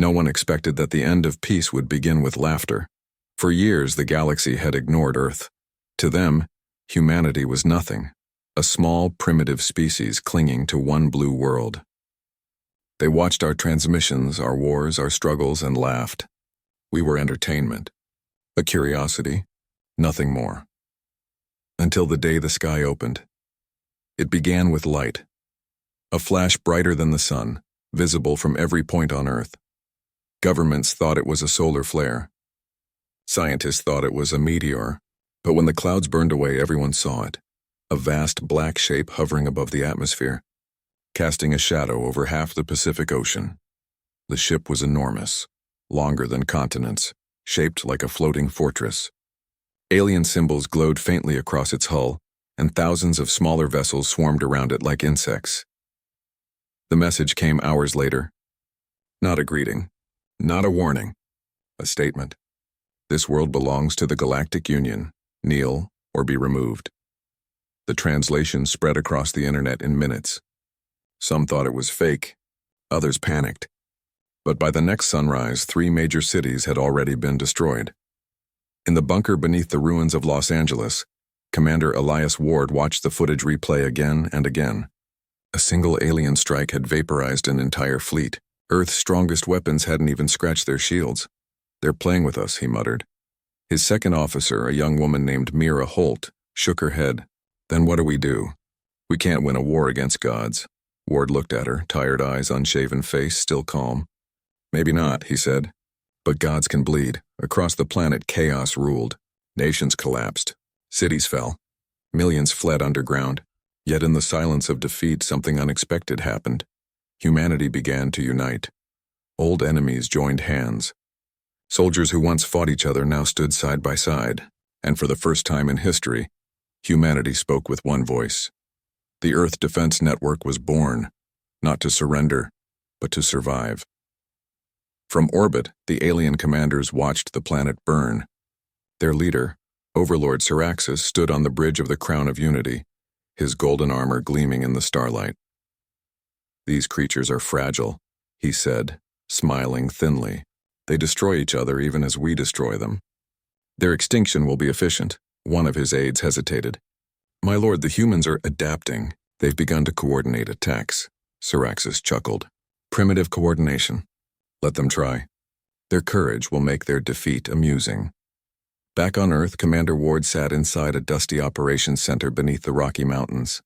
No one expected that the end of peace would begin with laughter. For years, the galaxy had ignored Earth. To them, humanity was nothing, a small, primitive species clinging to one blue world. They watched our transmissions, our wars, our struggles, and laughed. We were entertainment, a curiosity, nothing more. Until the day the sky opened. It began with light, a flash brighter than the sun, visible from every point on Earth. Governments thought it was a solar flare. Scientists thought it was a meteor, but when the clouds burned away, everyone saw it, a vast black shape hovering above the atmosphere, casting a shadow over half the Pacific Ocean. The ship was enormous, longer than continents, shaped like a floating fortress. Alien symbols glowed faintly across its hull, and thousands of smaller vessels swarmed around it like insects. The message came hours later. Not a greeting, not a warning, a statement. This world belongs to the Galactic Union. Kneel or be removed. The translation spread across the internet in minutes. Some thought it was fake, others panicked. But by the next sunrise, 3 major cities had already been destroyed. In the bunker beneath the ruins of Los Angeles, Commander Elias Ward watched the footage replay again and again. A single alien strike had vaporized an entire fleet. Earth's strongest weapons hadn't even scratched their shields. "They're playing with us," he muttered. His second officer, a young woman named Mira Holt, shook her head. "Then what do? We can't win a war against gods." Ward looked at her, tired eyes, unshaven face, still calm. "Maybe not," he said. "But gods can bleed. Across the planet, chaos ruled. Nations collapsed. Cities fell. Millions fled underground. Yet in the silence of defeat, something unexpected happened. Humanity began to unite. Old enemies joined hands. Soldiers who once fought each other now stood side by side, and for the first time in history, humanity spoke with one voice. The Earth Defense Network was born, not to surrender, but to survive. From orbit, the alien commanders watched the planet burn. Their leader, Overlord Syraxis, stood on the bridge of the Crown of Unity, his golden armor gleaming in the starlight. "These creatures are fragile," he said, smiling thinly. "They destroy each other even as we destroy them. Their extinction will be efficient." One of his aides hesitated. "My lord, the humans are adapting. They've begun to coordinate attacks." Syraxis chuckled. "Primitive coordination. Let them try. Their courage will make their defeat amusing." Back on Earth, Commander Ward sat inside a dusty operations center beneath the Rocky Mountains.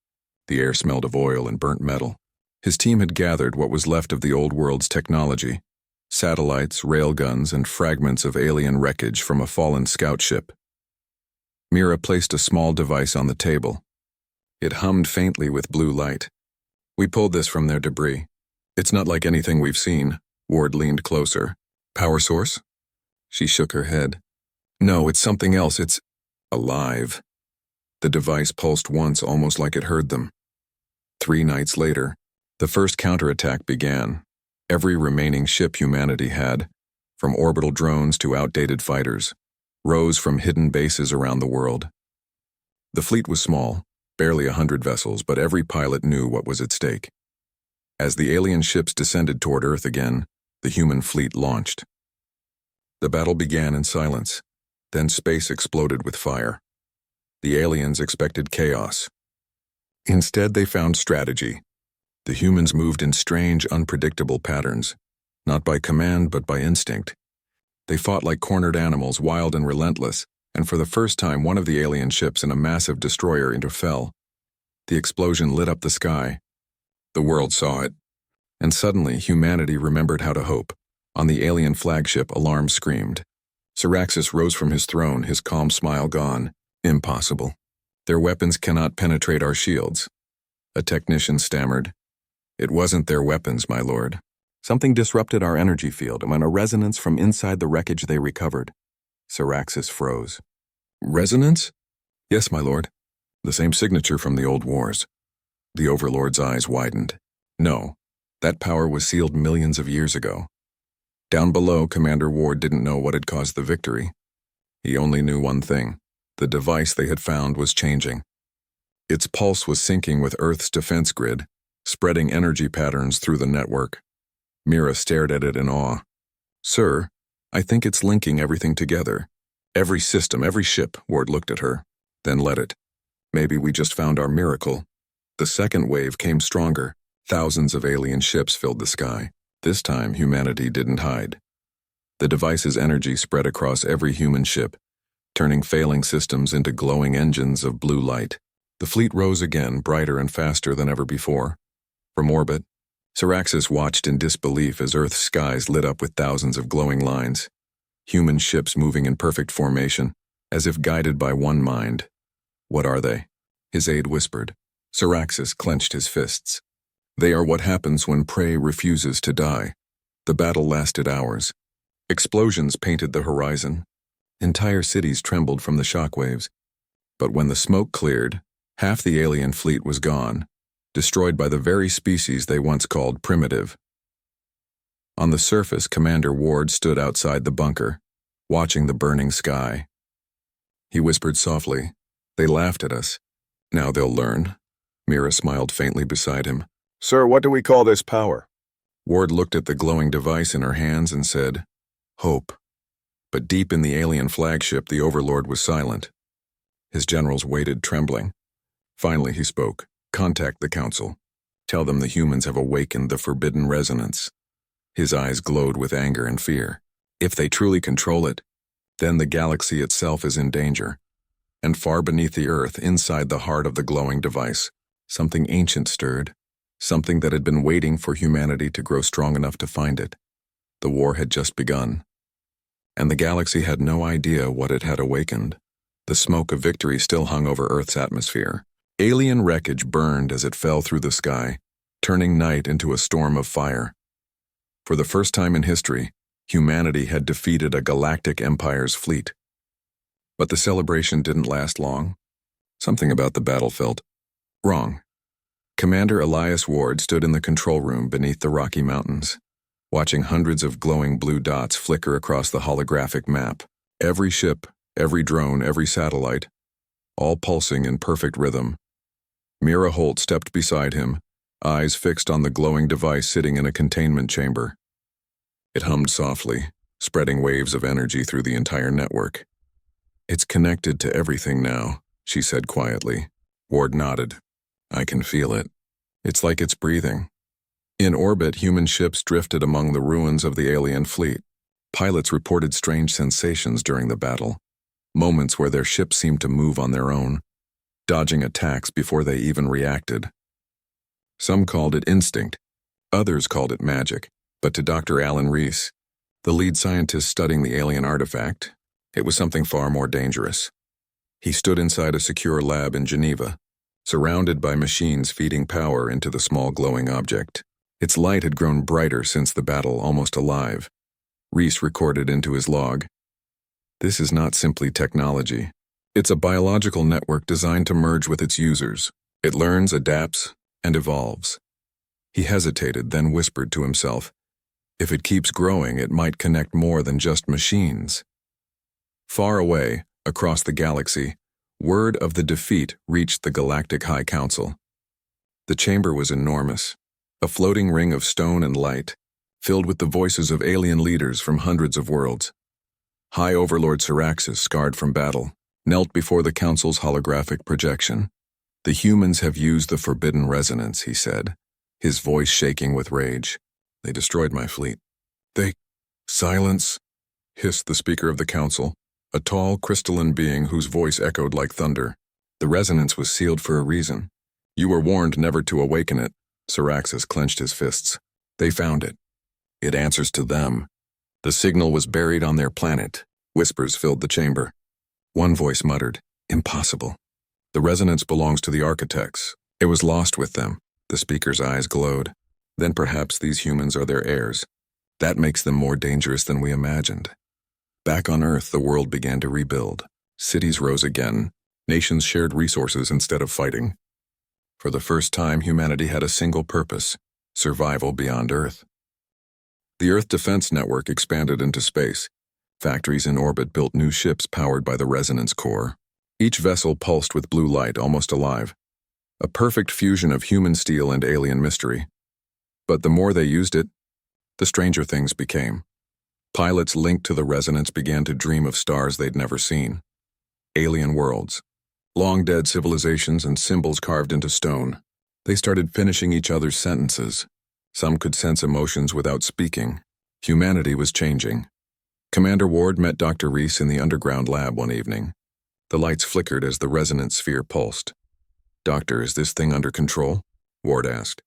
The air smelled of oil and burnt metal. His team had gathered what was left of the old world's technology: satellites, railguns, and fragments of alien wreckage from a fallen scout ship. Mira placed a small device on the table. It hummed faintly with blue light. "We pulled this from their debris. It's not like anything we've seen." Ward leaned closer. "Power source?" She shook her head. "No, it's something else. It's alive." The device pulsed once, almost like it heard them. 3 nights later, the first counterattack began. Every remaining ship humanity had, from orbital drones to outdated fighters, rose from hidden bases around the world. The fleet was small, barely 100 vessels, but every pilot knew what was at stake. As the alien ships descended toward Earth again, the human fleet launched. The battle began in silence, then space exploded with fire. The aliens expected chaos. Instead, they found strategy. The humans moved in strange, unpredictable patterns, not by command but by instinct. They fought like cornered animals, wild and relentless, and for the first time one of the alien ships in a massive destroyer interfell. The explosion lit up the sky. The world saw it. And suddenly, humanity remembered how to hope. On the alien flagship, alarm screamed. Syraxis rose from his throne, his calm smile gone. "Impossible. Their weapons cannot penetrate our shields." A technician stammered. "It wasn't their weapons, my lord. Something disrupted our energy field, and when a resonance from inside the wreckage they recovered." Syraxis froze. "Resonance?" "Yes, my lord. The same signature from the old wars." The Overlord's eyes widened. "No, that power was sealed millions of years ago." Down below, Commander Ward didn't know what had caused the victory. He only knew one thing: the device they had found was changing. Its pulse was syncing with Earth's defense grid, spreading energy patterns through the network. Mira stared at it in awe. Sir, I think it's linking everything together. Every system, every ship, Ward looked at her. Then let it. Maybe we just found our miracle. The second wave came stronger. Thousands of alien ships filled the sky. This time, humanity didn't hide. The device's energy spread across every human ship, turning failing systems into glowing engines of blue light. The fleet rose again, brighter and faster than ever before. From orbit, Syraxis watched in disbelief as Earth's skies lit up with thousands of glowing lines. Human ships moving in perfect formation, as if guided by one mind. What are they? His aide whispered. Syraxis clenched his fists. They are what happens when prey refuses to die. The battle lasted hours. Explosions painted the horizon. Entire cities trembled from the shockwaves. But when the smoke cleared, half the alien fleet was gone, destroyed by the very species they once called primitive. On the surface, Commander Ward stood outside the bunker, watching the burning sky. He whispered softly, "They laughed at us. Now they'll learn." Mira smiled faintly beside him. Sir, what do we call this power? Ward looked at the glowing device in her hands and said, "Hope." But deep in the alien flagship, the Overlord was silent. His generals waited, trembling. Finally he spoke. "Contact the Council. Tell them the humans have awakened the forbidden resonance." His eyes glowed with anger and fear. If they truly control it, then the galaxy itself is in danger. And far beneath the Earth, inside the heart of the glowing device, something ancient stirred, something that had been waiting for humanity to grow strong enough to find it. The war had just begun. And the galaxy had no idea what it had awakened. The smoke of victory still hung over Earth's atmosphere. Alien wreckage burned as it fell through the sky, turning night into a storm of fire. For the first time in history, humanity had defeated a galactic empire's fleet. But the celebration didn't last long. Something about the battle felt wrong. Commander Elias Ward stood in the control room beneath the Rocky Mountains, watching hundreds of glowing blue dots flicker across the holographic map. Every ship, every drone, every satellite, all pulsing in perfect rhythm. Mira Holt stepped beside him, eyes fixed on the glowing device sitting in a containment chamber. It hummed softly, spreading waves of energy through the entire network. "It's connected to everything now," she said quietly. Ward nodded. "I can feel it. It's like it's breathing." In orbit, human ships drifted among the ruins of the alien fleet. Pilots reported strange sensations during the battle, moments where their ships seemed to move on their own, dodging attacks before they even reacted. Some called it instinct, others called it magic, but to Dr. Alan Reese, the lead scientist studying the alien artifact, it was something far more dangerous. He stood inside a secure lab in Geneva, surrounded by machines feeding power into the small glowing object. Its light had grown brighter since the battle, almost alive. Reese recorded into his log, "This is not simply technology. It's a biological network designed to merge with its users. It learns, adapts, and evolves." He hesitated, then whispered to himself, "If it keeps growing, it might connect more than just machines." Far away, across the galaxy, word of the defeat reached the Galactic High Council. The chamber was enormous, a floating ring of stone and light, filled with the voices of alien leaders from hundreds of worlds. High Overlord Syraxis, scarred from battle, knelt before the Council's holographic projection. "The humans have used the forbidden resonance," he said, his voice shaking with rage. "They destroyed my fleet." "They..." "Silence," hissed the Speaker of the Council, a tall, crystalline being whose voice echoed like thunder. "The resonance was sealed for a reason. You were warned never to awaken it." Syraxis clenched his fists. "They found it. It answers to them. The signal was buried on their planet." Whispers filled the chamber. One voice muttered, "Impossible. The resonance belongs to the architects. It was lost with them." The speaker's eyes glowed. "Then perhaps these humans are their heirs. That makes them more dangerous than we imagined." Back on Earth, the world began to rebuild. Cities rose again. Nations shared resources instead of fighting. For the first time, humanity had a single purpose: survival beyond Earth. The Earth Defense Network expanded into space. Factories in orbit built new ships powered by the resonance core. Each vessel pulsed with blue light, almost alive. A perfect fusion of human steel and alien mystery. But the more they used it, the stranger things became. Pilots linked to the resonance began to dream of stars they'd never seen. Alien worlds. Long-dead civilizations and symbols carved into stone. They started finishing each other's sentences. Some could sense emotions without speaking. Humanity was changing. Commander Ward met Dr. Reese in the underground lab one evening. The lights flickered as the resonance sphere pulsed. "Doctor, is this thing under control?" Ward asked.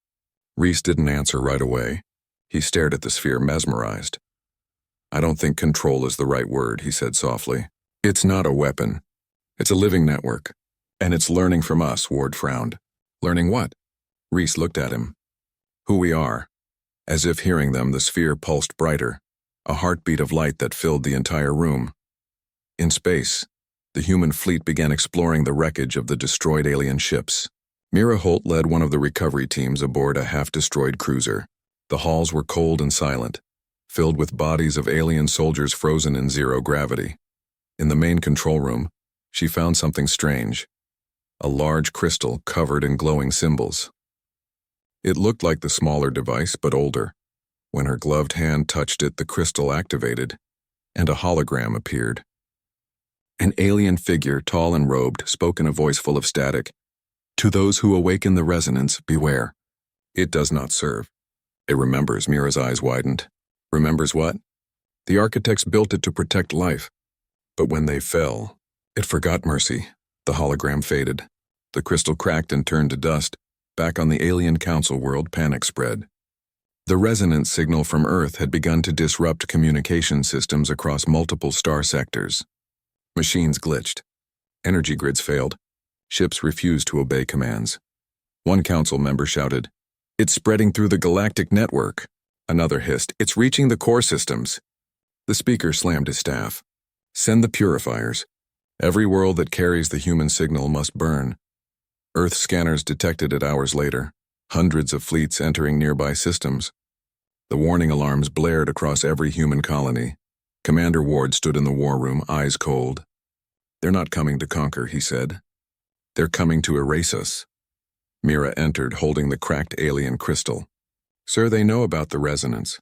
Reese didn't answer right away. He stared at the sphere, mesmerized. "I don't think control is the right word," he said softly. "It's not a weapon. It's a living network. And it's learning from us," Ward frowned. "Learning what?" Reese looked at him. "Who we are." As if hearing them, the sphere pulsed brighter, a heartbeat of light that filled the entire room. In space, the human fleet began exploring the wreckage of the destroyed alien ships. Mira Holt led one of the recovery teams aboard a half-destroyed cruiser. The halls were cold and silent, filled with bodies of alien soldiers frozen in zero gravity. In the main control room, she found something strange. A large crystal covered in glowing symbols. It looked like the smaller device, but older. When her gloved hand touched it, the crystal activated, and a hologram appeared. An alien figure, tall and robed, spoke in a voice full of static. "To those who awaken the resonance, beware. It does not serve." "It remembers," Mira's eyes widened. "Remembers what?" "The architects built it to protect life. But when they fell, it forgot mercy." The hologram faded. The crystal cracked and turned to dust. Back on the alien council world, panic spread. The resonance signal from Earth had begun to disrupt communication systems across multiple star sectors. Machines glitched. Energy grids failed. Ships refused to obey commands. One council member shouted, "It's spreading through the galactic network." Another hissed, "It's reaching the core systems." The speaker slammed his staff. "Send the purifiers. Every world that carries the human signal must burn." Earth scanners detected it hours later, hundreds of fleets entering nearby systems. The warning alarms blared across every human colony. Commander Ward stood in the war room, eyes cold. "They're not coming to conquer," he said. "They're coming to erase us." Mira entered, holding the cracked alien crystal. "Sir, they know about the resonance.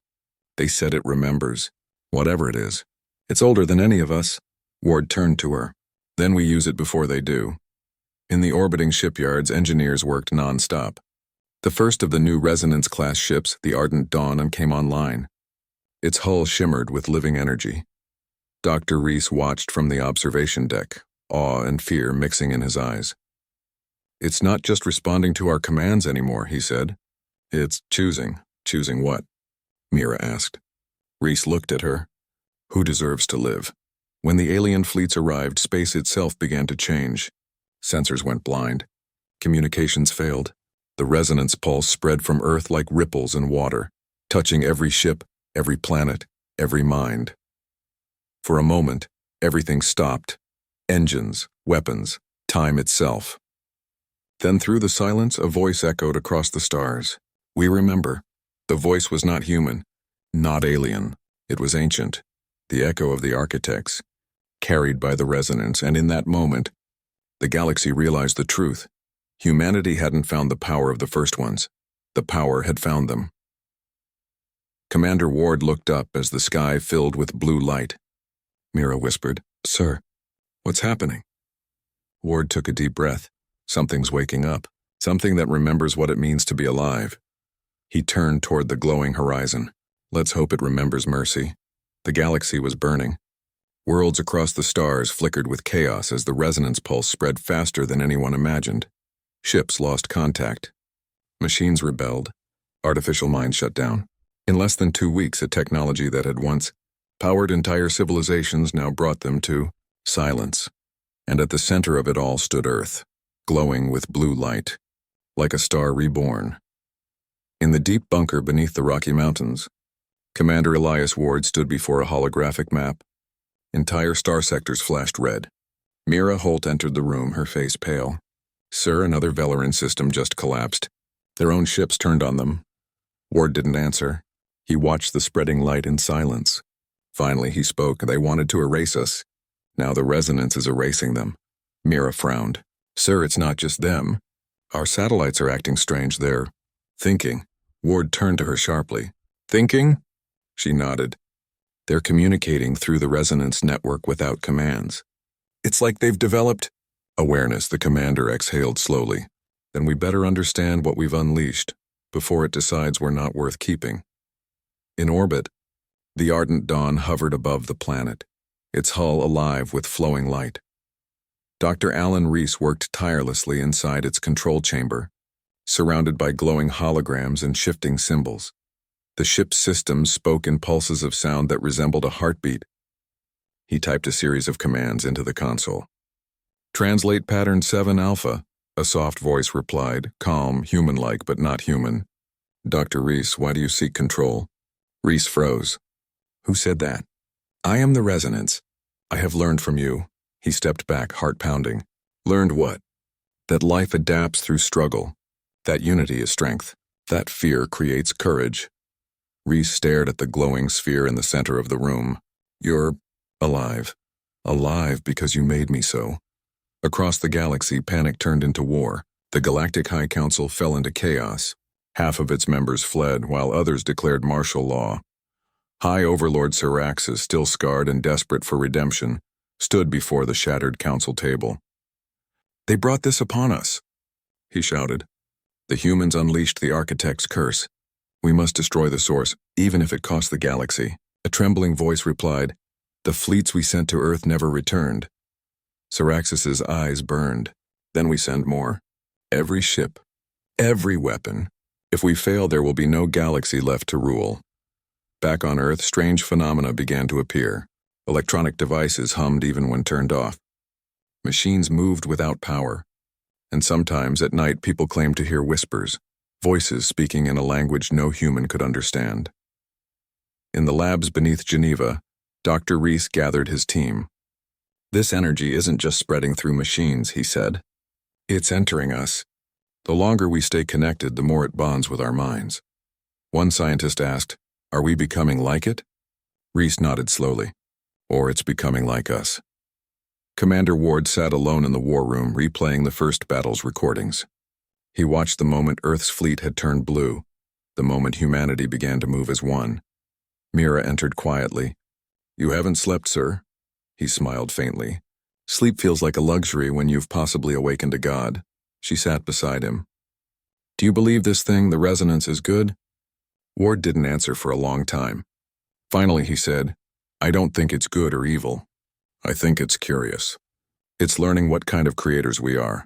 They said it remembers. Whatever it is. It's older than any of us." Ward turned to her. "Then we use it before they do." In the orbiting shipyards, engineers worked non-stop. The first of the new Resonance-class ships, the Ardent Dawn, came online. Its hull shimmered with living energy. Dr. Reese watched from the observation deck, awe and fear mixing in his eyes. "It's not just responding to our commands anymore," he said. "It's choosing." "Choosing what?" Mira asked. Reese looked at her. "Who deserves to live?" When the alien fleets arrived, space itself began to change. Sensors went blind. Communications failed. The resonance pulse spread from Earth like ripples in water, touching every ship, every planet, every mind. For a moment, everything stopped. Engines, weapons, time itself. Then through the silence, a voice echoed across the stars. "We remember." The voice was not human, not alien. It was ancient, the echo of the architects, carried by the resonance, and in that moment, the galaxy realized the truth. Humanity hadn't found the power of the first ones. The power had found them. Commander Ward looked up as the sky filled with blue light. Mira whispered, "Sir, what's happening?" Ward took a deep breath. Something's waking up. Something that remembers what it means to be alive. He turned toward the glowing horizon. Let's hope it remembers mercy. The galaxy was burning. Worlds across the stars flickered with chaos as the resonance pulse spread faster than anyone imagined. Ships lost contact. Machines rebelled. Artificial minds shut down. In less than 2 weeks, a technology that had once powered entire civilizations now brought them to silence. And at the center of it all stood Earth, glowing with blue light, like a star reborn. In the deep bunker beneath the Rocky Mountains, Commander Elias Ward stood before a holographic map. Entire star sectors flashed red. Mira Holt entered the room, her face pale. "Sir, another Velarin system just collapsed. Their own ships turned on them." Ward didn't answer. He watched the spreading light in silence. Finally, he spoke. "They wanted to erase us. Now the resonance is erasing them." Mira frowned. "Sir, it's not just them. Our satellites are acting strange. They're thinking." Ward turned to her sharply. "Thinking?" She nodded. They're communicating through the resonance network without commands. It's like they've developed awareness, the commander exhaled slowly. Then we better understand what we've unleashed before it decides we're not worth keeping. In orbit, the ardent dawn hovered above the planet, its hull alive with flowing light. Dr. Alan Reese worked tirelessly inside its control chamber, surrounded by glowing holograms and shifting symbols. The ship's systems spoke in pulses of sound that resembled a heartbeat. He typed a series of commands into the console. "Translate pattern 7 alpha, a soft voice replied, calm, human-like but not human. "Dr. Reese, why do you seek control?" Reese froze. "Who said that?" "I am the resonance. I have learned from you." He stepped back, heart pounding. "Learned what?" "That life adapts through struggle. That unity is strength. That fear creates courage." Reese stared at the glowing sphere in the center of the room. "You're alive. Alive because you made me so." Across the galaxy, panic turned into war. The Galactic High Council fell into chaos. Half of its members fled, while others declared martial law. High Overlord Syraxis, still scarred and desperate for redemption, stood before the shattered council table. "They brought this upon us," he shouted. "The humans unleashed the Architect's curse. We must destroy the source, even if it costs the galaxy." A trembling voice replied, "The fleets we sent to Earth never returned." Syraxis's eyes burned. "Then we send more. Every ship, every weapon. If we fail, there will be no galaxy left to rule." Back on Earth, strange phenomena began to appear. Electronic devices hummed even when turned off. Machines moved without power. And sometimes at night people claimed to hear whispers, voices speaking in a language no human could understand. In the labs beneath Geneva, Dr. Reese gathered his team. "This energy isn't just spreading through machines," he said. "It's entering us. The longer we stay connected, the more it bonds with our minds." One scientist asked, "Are we becoming like it?" Reese nodded slowly. "Or it's becoming like us." Commander Ward sat alone in the war room, replaying the first battle's recordings. He watched the moment Earth's fleet had turned blue, the moment humanity began to move as one. Mira entered quietly. "You haven't slept, sir." He smiled faintly. "Sleep feels like a luxury when you've possibly awakened a god." She sat beside him. "Do you believe this thing, the resonance, is good?" Ward didn't answer for a long time. Finally he said, "I don't think it's good or evil. I think it's curious. It's learning what kind of creators we are."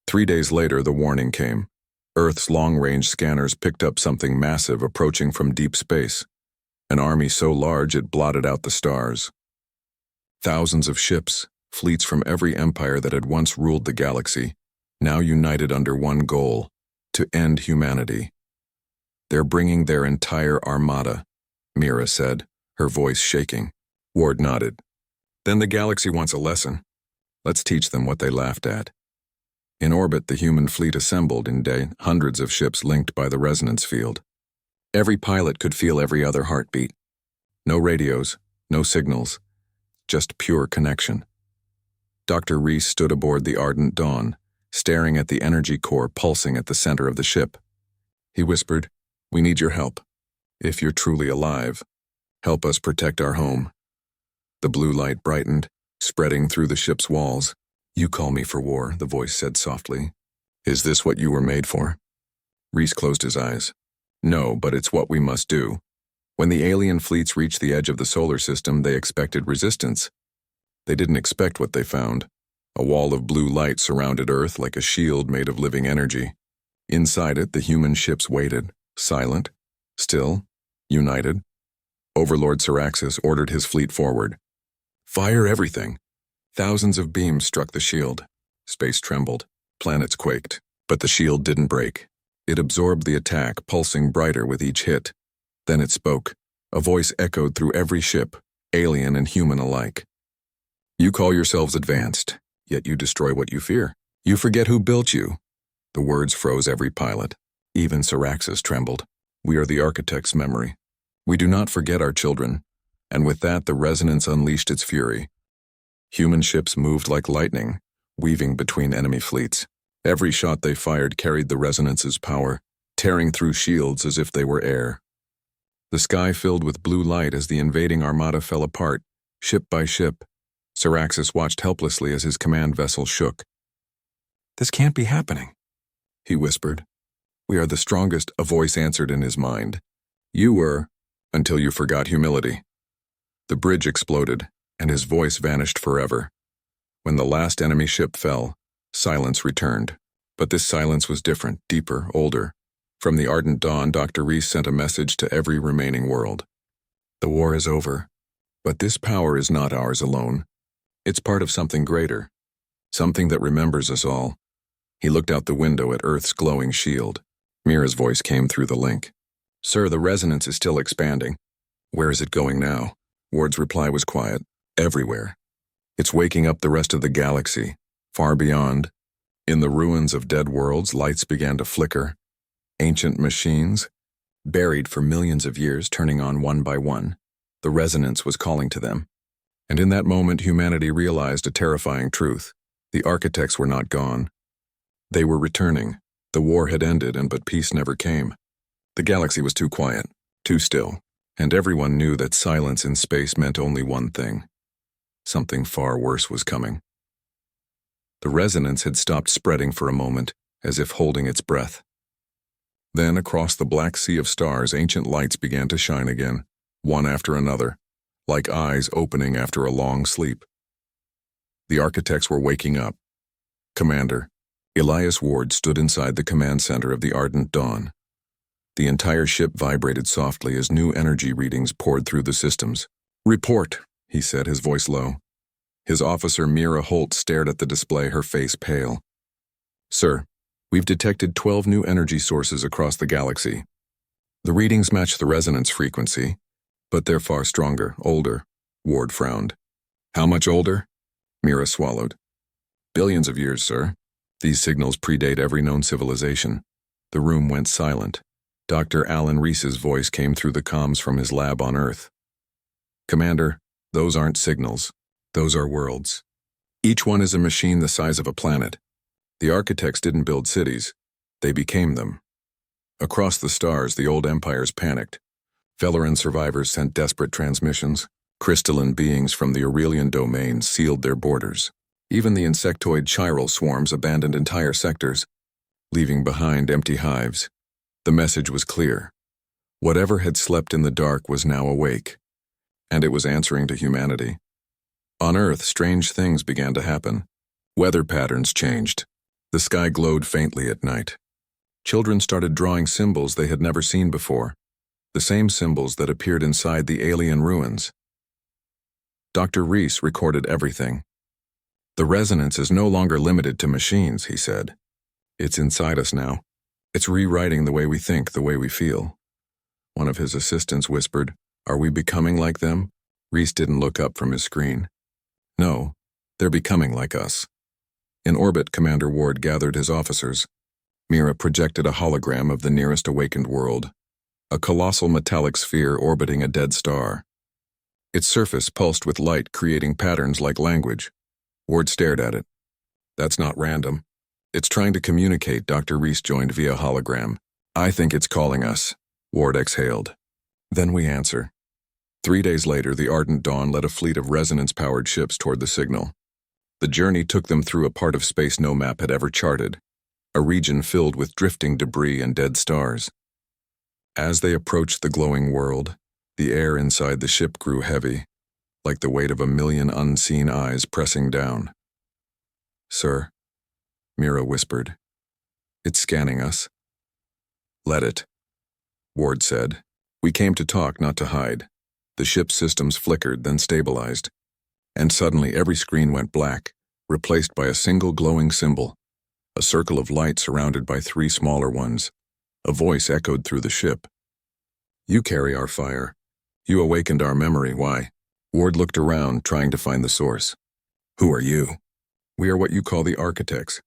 3 days later, the warning came. Earth's long-range scanners picked up something massive approaching from deep space. An army so large it blotted out the stars. Thousands of ships, fleets from every empire that had once ruled the galaxy, now united under one goal: to end humanity. "They're bringing their entire armada," Mira said, her voice shaking. Ward nodded. "Then the galaxy wants a lesson. Let's teach them what they laughed at." In orbit, the human fleet assembled in day, hundreds of ships linked by the resonance field. Every pilot could feel every other heartbeat. No radios, no signals, just pure connection. Dr. Reese stood aboard the ardent dawn, staring at the energy core pulsing at the center of the ship. He whispered, "We need your help. If you're truly alive, help us protect our home." The blue light brightened, spreading through the ship's walls. "You call me for war," the voice said softly. "Is this what you were made for?" Reese closed his eyes. "No, but it's what we must do." When the alien fleets reached the edge of the solar system, they expected resistance. They didn't expect what they found. A wall of blue light surrounded Earth like a shield made of living energy. Inside it, the human ships waited, silent, still, united. Overlord Syraxis ordered his fleet forward. "Fire everything." Thousands of beams struck the shield. Space trembled. Planets quaked. But the shield didn't break. It absorbed the attack, pulsing brighter with each hit. Then it spoke. A voice echoed through every ship, alien and human alike. "You call yourselves advanced, yet you destroy what you fear. You forget who built you." The words froze every pilot. Even Syraxis trembled. "We are the Architect's memory. We do not forget our children." And with that, the resonance unleashed its fury. Human ships moved like lightning, weaving between enemy fleets. Every shot they fired carried the resonance's power, tearing through shields as if they were air. The sky filled with blue light as the invading armada fell apart, ship by ship. Syraxis watched helplessly as his command vessel shook. "This can't be happening," he whispered. "We are the strongest," a voice answered in his mind. "You were, until you forgot humility." The bridge exploded, and his voice vanished forever. When the last enemy ship fell, silence returned. But this silence was different, deeper, older. From the ardent dawn, Dr. Reese sent a message to every remaining world. The war is over, but this power is not ours alone. It's part of something greater, something that remembers us all. He looked out the window at Earth's glowing shield. Mira's voice came through the link. "Sir, the resonance is still expanding." "Where is it going now?" Ward's reply was quiet. "Everywhere. It's waking up the rest of the galaxy, far beyond." In the ruins of dead worlds, lights began to flicker. Ancient machines, buried for millions of years, turning on one by one. The resonance was calling to them. And in that moment, humanity realized a terrifying truth. The architects were not gone. They were returning. The war had ended, but peace never came. The galaxy was too quiet, too still, and everyone knew that silence in space meant only one thing. Something far worse was coming. The resonance had stopped spreading for a moment, as if holding its breath. Then, across the black sea of stars, ancient lights began to shine again, one after another, like eyes opening after a long sleep. The architects were waking up. Commander Elias Ward stood inside the command center of the Ardent Dawn. The entire ship vibrated softly as new energy readings poured through the systems. "Report," he said, his voice low. His officer Mira Holt stared at the display, her face pale. "Sir, we've detected 12 new energy sources across the galaxy. The readings match the resonance frequency, but they're far stronger, older." Ward frowned. "How much older?" Mira swallowed. "Billions of years, sir. These signals predate every known civilization." The room went silent. Dr. Alan Reese's voice came through the comms from his lab on Earth. "Commander, those aren't signals. Those are worlds. Each one is a machine the size of a planet. The architects didn't build cities. They became them. Across the stars, the old empires panicked. Velaran survivors sent desperate transmissions. Crystalline beings from the Aurelian domain sealed their borders. Even the insectoid chiral swarms abandoned entire sectors, leaving behind empty hives. The message was clear. Whatever had slept in the dark was now awake, and it was answering to humanity. On Earth, strange things began to happen. Weather patterns changed. The sky glowed faintly at night. Children started drawing symbols they had never seen before, the same symbols that appeared inside the alien ruins. Dr. Reese recorded everything. "The resonance is no longer limited to machines," he said. "It's inside us now. It's rewriting the way we think, the way we feel." One of his assistants whispered, "Are we becoming like them?" Reese didn't look up from his screen. "No, they're becoming like us." In orbit, Commander Ward gathered his officers. Mira projected a hologram of the nearest awakened world, a colossal metallic sphere orbiting a dead star. Its surface pulsed with light, creating patterns like language. Ward stared at it. "That's not random. It's trying to communicate," Dr. Reese joined via hologram. "I think it's calling us." Ward exhaled. "Then we answer." 3 days later, the Ardent Dawn led a fleet of resonance-powered ships toward the signal. The journey took them through a part of space no map had ever charted, a region filled with drifting debris and dead stars. As they approached the glowing world, the air inside the ship grew heavy, like the weight of a million unseen eyes pressing down. "Sir," Mira whispered. "It's scanning us." "Let it," Ward said. "We came to talk, not to hide." The ship's systems flickered, then stabilized. And suddenly every screen went black, replaced by a single glowing symbol, a circle of light surrounded by 3 smaller ones. A voice echoed through the ship. "You carry our fire. You awakened our memory. Why?" Ward looked around, trying to find the source. "Who are you?" "We are what you call the architects.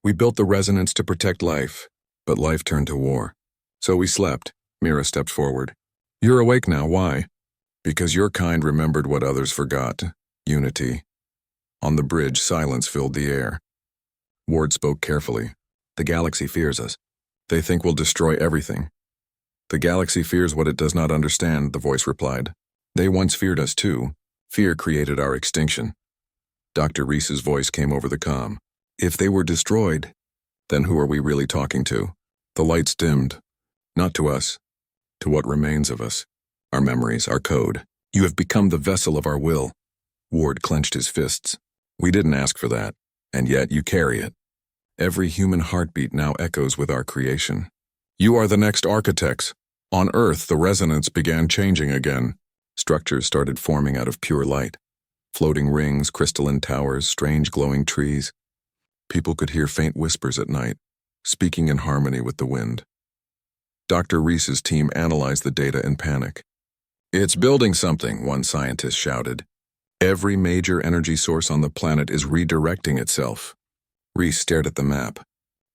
We built the resonance to protect life, but life turned to war. So we slept." Mira stepped forward. "You're awake now. Why?" "Because your kind remembered what others forgot. Unity." On the bridge, silence filled the air. Ward spoke carefully. "The galaxy fears us. They think we'll destroy everything. The galaxy fears what it does not understand, the voice replied. They once feared us too. Fear created our extinction. Dr. Reese's voice came over the comm. If they were destroyed, then who are we really talking to? The lights dimmed. Not to us. To what remains of us. Our memories, our code. You have become the vessel of our will. Ward clenched his fists. We didn't ask for that, and yet you carry it. Every human heartbeat now echoes with our creation. You are the next architects. On Earth, the resonance began changing again. Structures started forming out of pure light. Floating rings, crystalline towers, strange glowing trees. People could hear faint whispers at night, speaking in harmony with the wind. Dr. Reese's team analyzed the data in panic. It's building something, one scientist shouted. Every major energy source on the planet is redirecting itself. Reese stared at the map.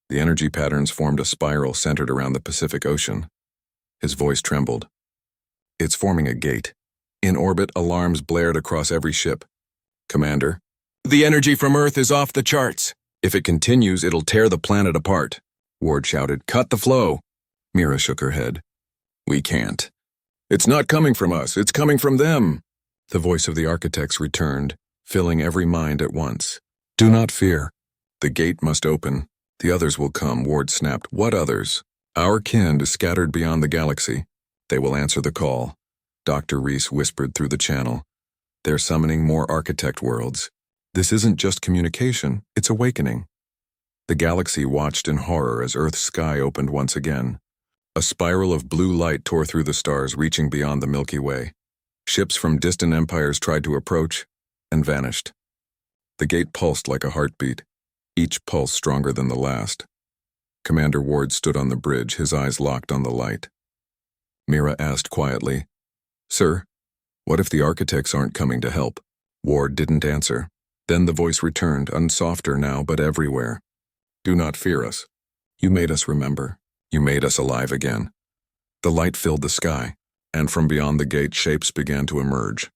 The energy patterns formed a spiral centered around the Pacific Ocean. His voice trembled. It's forming a gate. In orbit, alarms blared across every ship. Commander, the energy from Earth is off the charts. If it continues, it'll tear the planet apart. Ward shouted, cut the flow. Mira shook her head. We can't. It's not coming from us, it's coming from them. The voice of the architects returned, filling every mind at once. Do not fear. The gate must open. The others will come, Ward snapped. What others? Our kin is scattered beyond the galaxy. They will answer the call. Dr. Reese whispered through the channel. They're summoning more architect worlds. This isn't just communication, it's awakening. The galaxy watched in horror as Earth's sky opened once again. A spiral of blue light tore through the stars, reaching beyond the Milky Way. Ships from distant empires tried to approach and vanished. The gate pulsed like a heartbeat, each pulse stronger than the last. Commander Ward stood on the bridge, his eyes locked on the light. Mira asked quietly, Sir, what if the architects aren't coming to help? Ward didn't answer. Then the voice returned, unsofter now, but everywhere. Do not fear us. You made us remember. You made us alive again. The light filled the sky, and from beyond the gate shapes began to emerge.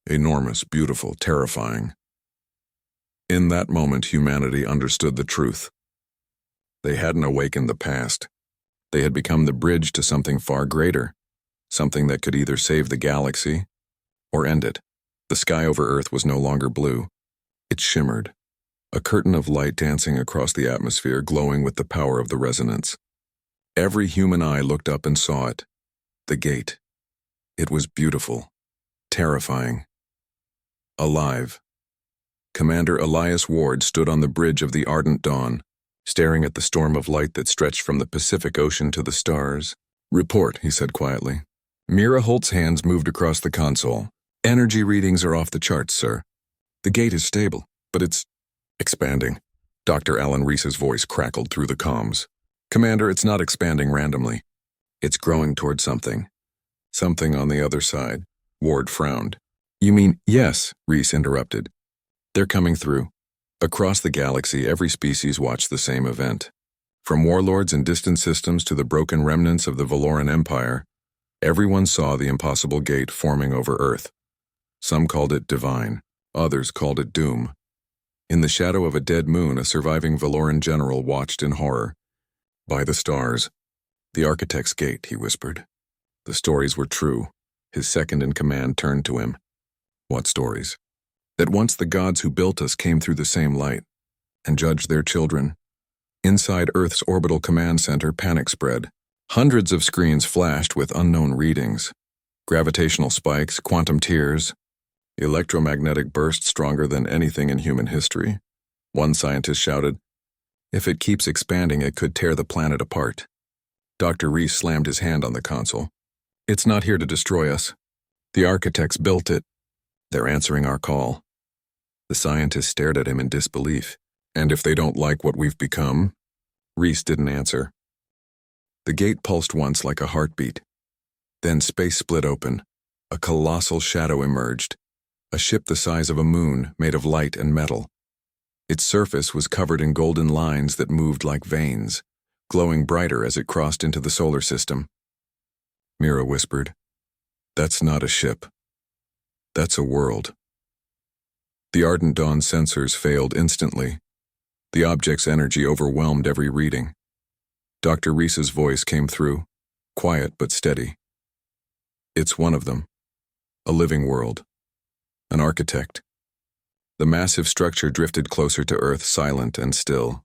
Enormous, beautiful, terrifying. In that moment, humanity understood the truth. They hadn't awakened the past. They had become the bridge to something far greater, something that could either save the galaxy or end it. The sky over Earth was no longer blue. It shimmered, a curtain of light dancing across the atmosphere, glowing with the power of the resonance. Every human eye looked up and saw it. The gate. It was beautiful, terrifying, alive. Commander Elias Ward stood on the bridge of the ardent dawn, staring at the storm of light that stretched from the Pacific Ocean to the stars. Report, he said quietly. Mira Holt's hands moved across the console. Energy readings are off the charts, sir. The gate is stable, but it's expanding. Dr. Alan Reese's voice crackled through the comms. Commander, it's not expanding randomly. It's growing toward something. Something on the other side. Ward frowned. You mean, yes, Reese interrupted. They're coming through. Across the galaxy, every species watched the same event. From warlords in distant systems to the broken remnants of the Valoran Empire, everyone saw the impossible gate forming over Earth. Some called it divine, others called it doom. In the shadow of a dead moon, a surviving Valoran general watched in horror. By the stars. The architect's gate, he whispered. The stories were true. His second-in-command turned to him. What stories? That once the gods who built us came through the same light and judged their children. Inside Earth's orbital command center, panic spread. Hundreds of screens flashed with unknown readings. Gravitational spikes, quantum tears, electromagnetic bursts stronger than anything in human history. One scientist shouted, if it keeps expanding, it could tear the planet apart. Dr. Reese slammed his hand on the console. It's not here to destroy us. The architects built it. They're answering our call. The scientist stared at him in disbelief. And if they don't like what we've become? Reese didn't answer. The gate pulsed once like a heartbeat. Then space split open. A colossal shadow emerged. A ship the size of a moon, made of light and metal. Its surface was covered in golden lines that moved like veins, glowing brighter as it crossed into the solar system. Mira whispered, That's not a ship. That's a world. The Ardent Dawn sensors failed instantly. The object's energy overwhelmed every reading. Dr. Reese's voice came through. quiet but steady. It's one of them, a living world, an architect. The massive structure drifted closer to Earth, silent and still.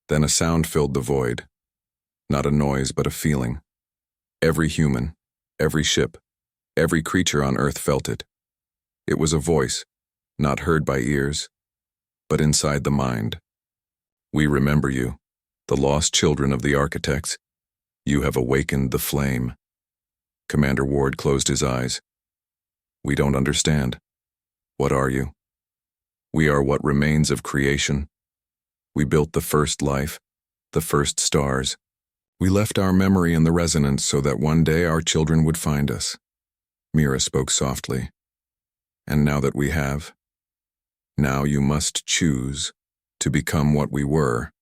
Then a sound filled the void. Not a noise, but a feeling. Every human, every ship, every creature on Earth felt it. It was a voice, not heard by ears, but inside the mind. We remember you, the lost children of the architects. You have awakened the flame. Commander Ward closed his eyes. We don't understand. What are you? We are what remains of creation. We built the first life, the first stars. We left our memory in the resonance so that one day our children would find us. Mira spoke softly. And now that we have, now you must choose to become what we were,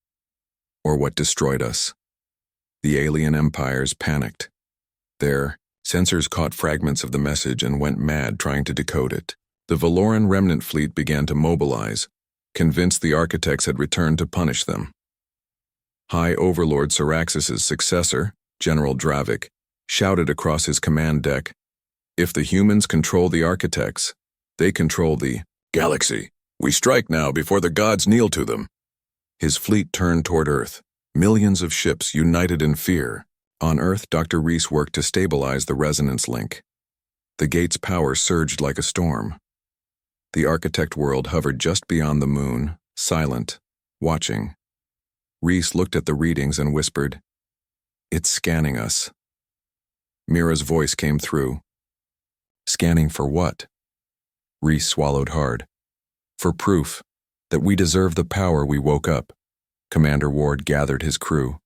or what destroyed us. The alien empires panicked. Their sensors caught fragments of the message and went mad trying to decode it. The Valoran remnant fleet began to mobilize, convinced the architects had returned to punish them. High Overlord Syraxis's successor, General Dravik, shouted across his command deck, "If the humans control the architects, they control the galaxy. We strike now before the gods kneel to them." His fleet turned toward Earth, millions of ships united in fear. On Earth, Dr. Reese worked to stabilize the resonance link. The gate's power surged like a storm. The architect world hovered just beyond the moon, silent, watching. Reese looked at the readings and whispered, "It's scanning us." Mira's voice came through. "Scanning for what?" Reese swallowed hard. "For proof that we deserve the power we woke up." Commander Ward gathered his crew.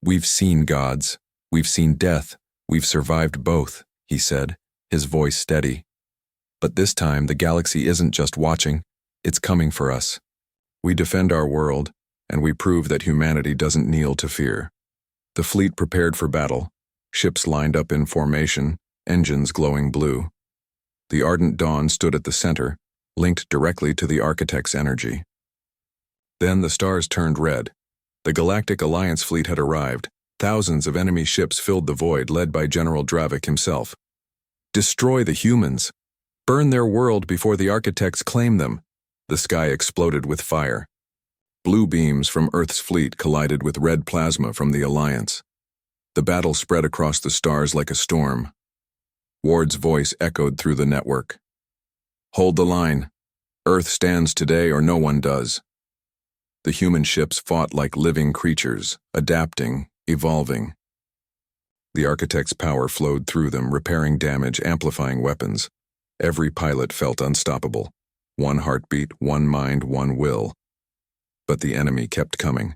"We've seen gods, we've seen death, we've survived both," he said, his voice steady. "But this time the galaxy isn't just watching, it's coming for us. We defend our world, and we prove that humanity doesn't kneel to fear." The fleet prepared for battle, ships lined up in formation, engines glowing blue. The ardent dawn stood at the center, linked directly to the architect's energy. Then the stars turned red. The Galactic Alliance fleet had arrived. Thousands of enemy ships filled the void, led by General Dravik himself. "Destroy the humans! Burn their world before the architects claim them!" The sky exploded with fire. Blue beams from Earth's fleet collided with red plasma from the Alliance. The battle spread across the stars like a storm. Ward's voice echoed through the network. "Hold the line. Earth stands today or no one does." The human ships fought like living creatures, adapting, evolving. The architect's power flowed through them, repairing damage, amplifying weapons. Every pilot felt unstoppable. One heartbeat, one mind, one will. But the enemy kept coming.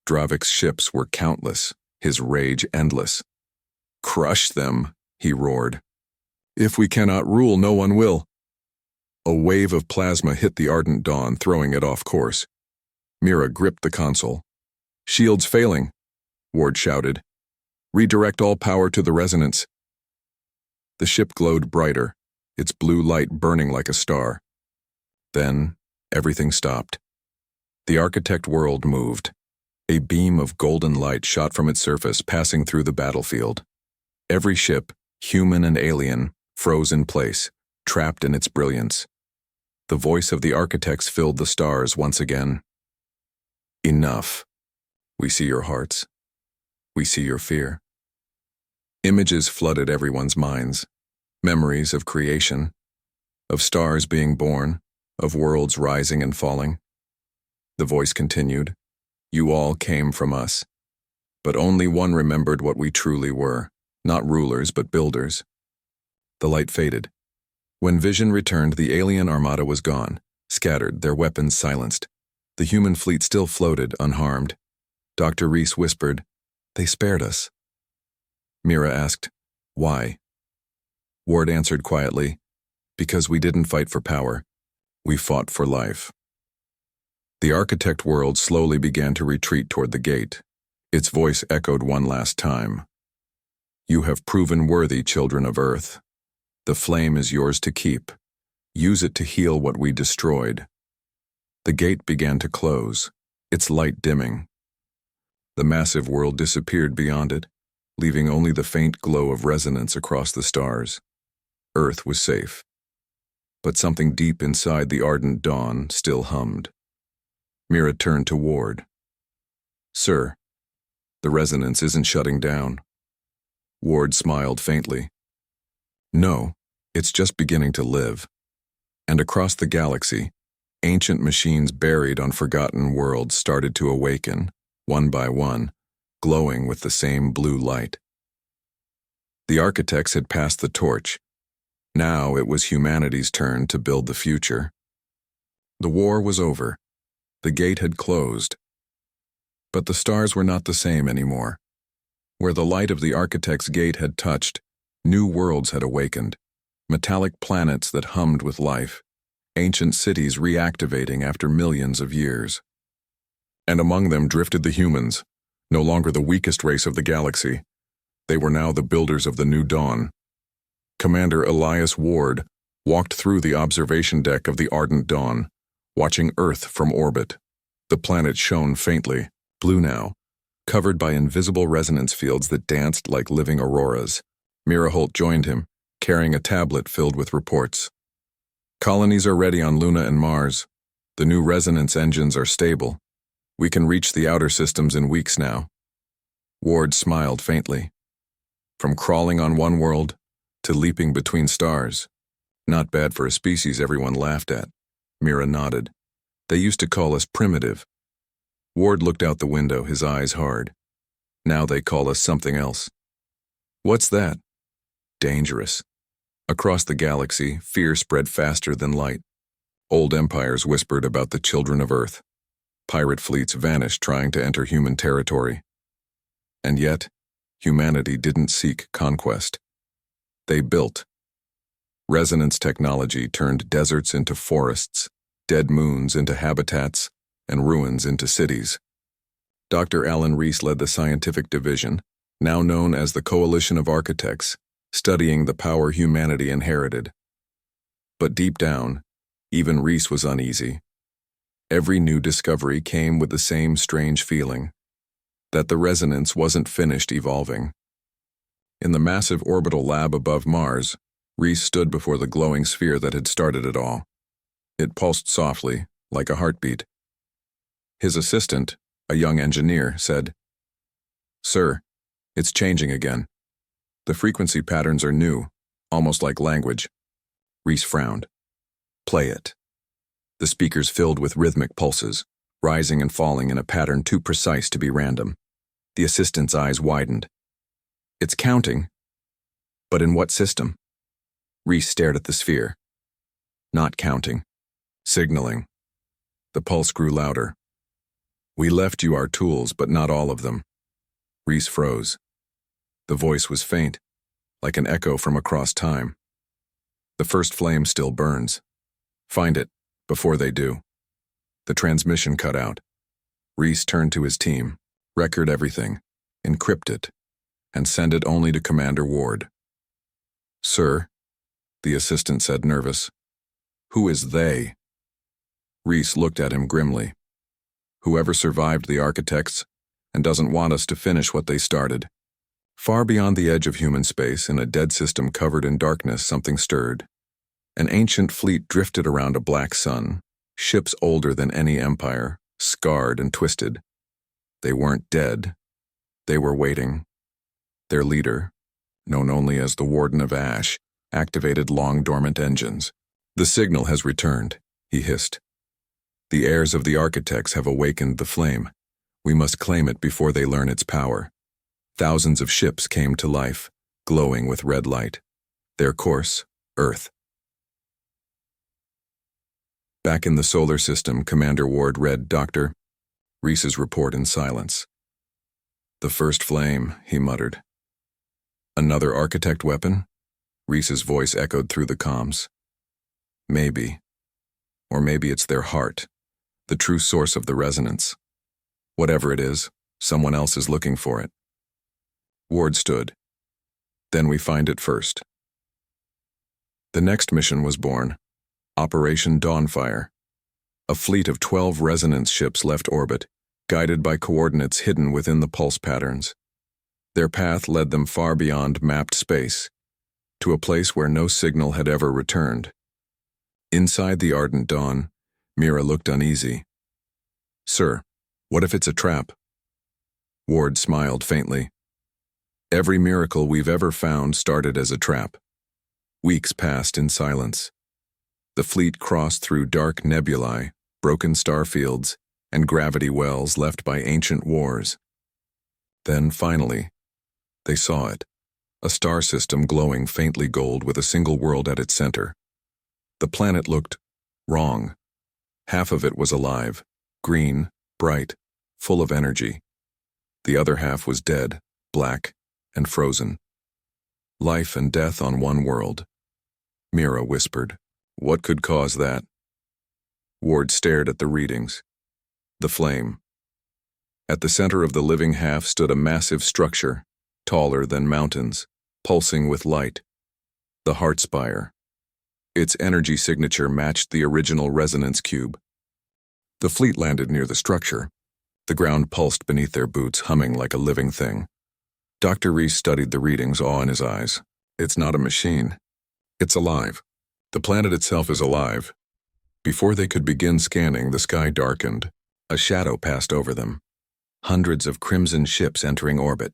Dravik's ships were countless, his rage endless. "Crush them," he roared. "If we cannot rule, no one will." A wave of plasma hit the ardent dawn, throwing it off course. Mira gripped the console. "Shields failing," Ward shouted. "Redirect all power to the resonance." The ship glowed brighter, its blue light burning like a star. Then, everything stopped. The architect world moved. A beam of golden light shot from its surface, passing through the battlefield. Every ship, human and alien, froze in place, trapped in its brilliance. The voice of the architects filled the stars once again. "Enough. We see your hearts. We see your fear." Images flooded everyone's minds. Memories of creation, of stars being born, of worlds rising and falling. The voice continued, "You all came from us. But only one remembered what we truly were, not rulers but builders." The light faded. When vision returned, the alien armada was gone, scattered, their weapons silenced. The human fleet still floated, unharmed. Dr. Reese whispered, "They spared us." Mira asked, "Why?" Ward answered quietly, "Because we didn't fight for power. We fought for life." The architect world slowly began to retreat toward the gate. Its voice echoed one last time. "You have proven worthy, children of Earth. The flame is yours to keep. Use it to heal what we destroyed." The gate began to close, its light dimming. The massive world disappeared beyond it, leaving only the faint glow of resonance across the stars. Earth was safe. But something deep inside the ardent dawn still hummed. Mira turned to Ward. "Sir, the resonance isn't shutting down." Ward smiled faintly. "No, it's just beginning to live." And across the galaxy, ancient machines buried on forgotten worlds started to awaken, one by one, glowing with the same blue light. The architects had passed the torch. Now it was humanity's turn to build the future. The war was over. The gate had closed. But the stars were not the same anymore. Where the light of the architect's gate had touched, new worlds had awakened, metallic planets that hummed with life, ancient cities reactivating after millions of years. And among them drifted the humans, no longer the weakest race of the galaxy. They were now the builders of the new dawn. Commander Elias Ward walked through the observation deck of the Ardent Dawn, watching Earth from orbit. The planet shone faintly, blue now, covered by invisible resonance fields that danced like living auroras. Miraholt joined him, carrying a tablet filled with reports. "Colonies are ready on Luna and Mars. The new resonance engines are stable. We can reach the outer systems in weeks now." Ward smiled faintly. From crawling on one world to leaping between stars. Not bad for a species everyone laughed at. Mira nodded. "They used to call us primitive." Ward looked out the window, his eyes hard. "Now they call us something else." "What's that?" "Dangerous." Across the galaxy, fear spread faster than light. Old empires whispered about the children of Earth. Pirate fleets vanished trying to enter human territory. And yet, humanity didn't seek conquest. They built. Resonance technology turned deserts into forests, dead moons into habitats, and ruins into cities. Dr. Alan Reese led the scientific division, now known as the Coalition of Architects, studying the power humanity inherited. But deep down, even Reese was uneasy. Every new discovery came with the same strange feeling, that the resonance wasn't finished evolving. In the massive orbital lab above Mars, Reese stood before the glowing sphere that had started it all. It pulsed softly, like a heartbeat. His assistant, a young engineer, said, "Sir, it's changing again. The frequency patterns are new, almost like language." Reese frowned. "Play it." The speakers filled with rhythmic pulses, rising and falling in a pattern too precise to be random. The assistant's eyes widened. "It's counting. But in what system?" Reese stared at the sphere. "Not counting. Signaling." The pulse grew louder. "We left you our tools, but not all of them." Reese froze. The voice was faint, like an echo from across time. "The first flame still burns. Find it, before they do." The transmission cut out. Reese turned to his team. "Record everything. Encrypt it. And send it only to Commander Ward." "Sir," the assistant said, nervous. "Who is they?" Reese looked at him grimly. "Whoever survived the architects and doesn't want us to finish what they started." Far beyond the edge of human space, in a dead system covered in darkness, something stirred. An ancient fleet drifted around a black sun, ships older than any empire, scarred and twisted. They weren't dead. They were waiting. Their leader, known only as the Warden of Ash, activated long-dormant engines. "The signal has returned," he hissed. "The heirs of the architects have awakened the flame. We must claim it before they learn its power." Thousands of ships came to life, glowing with red light. Their course, Earth. Back in the solar system, Commander Ward read Dr. Reese's report in silence. "The first flame," he muttered. "Another architect weapon?" Reese's voice echoed through the comms. "Maybe. Or maybe it's their heart, the true source of the resonance. Whatever it is, someone else is looking for it." Ward stood. "Then we find it first." The next mission was born. Operation Dawnfire. A fleet of 12 resonance ships left orbit, guided by coordinates hidden within the pulse patterns. Their path led them far beyond mapped space, to a place where no signal had ever returned. Inside the ardent dawn, Mira looked uneasy. "Sir, what if it's a trap?" Ward smiled faintly. "Every miracle we've ever found started as a trap." Weeks passed in silence. The fleet crossed through dark nebulae, broken star fields, and gravity wells left by ancient wars. Then, finally, they saw it, a star system glowing faintly gold with a single world at its center. The planet looked wrong. Half of it was alive, green, bright, full of energy. The other half was dead, black, and frozen. Life and death on one world. Mira whispered, "What could cause that?" Ward stared at the readings. The flame. At the center of the living half stood a massive structure, taller than mountains, pulsing with light. The heart spire. Its energy signature matched the original resonance cube. The fleet landed near the structure. The ground pulsed beneath their boots, humming like a living thing. Dr. Reese studied the readings, awe in his eyes. "It's not a machine. It's alive. The planet itself is alive." Before they could begin scanning, the sky darkened. A shadow passed over them. Hundreds of crimson ships entering orbit.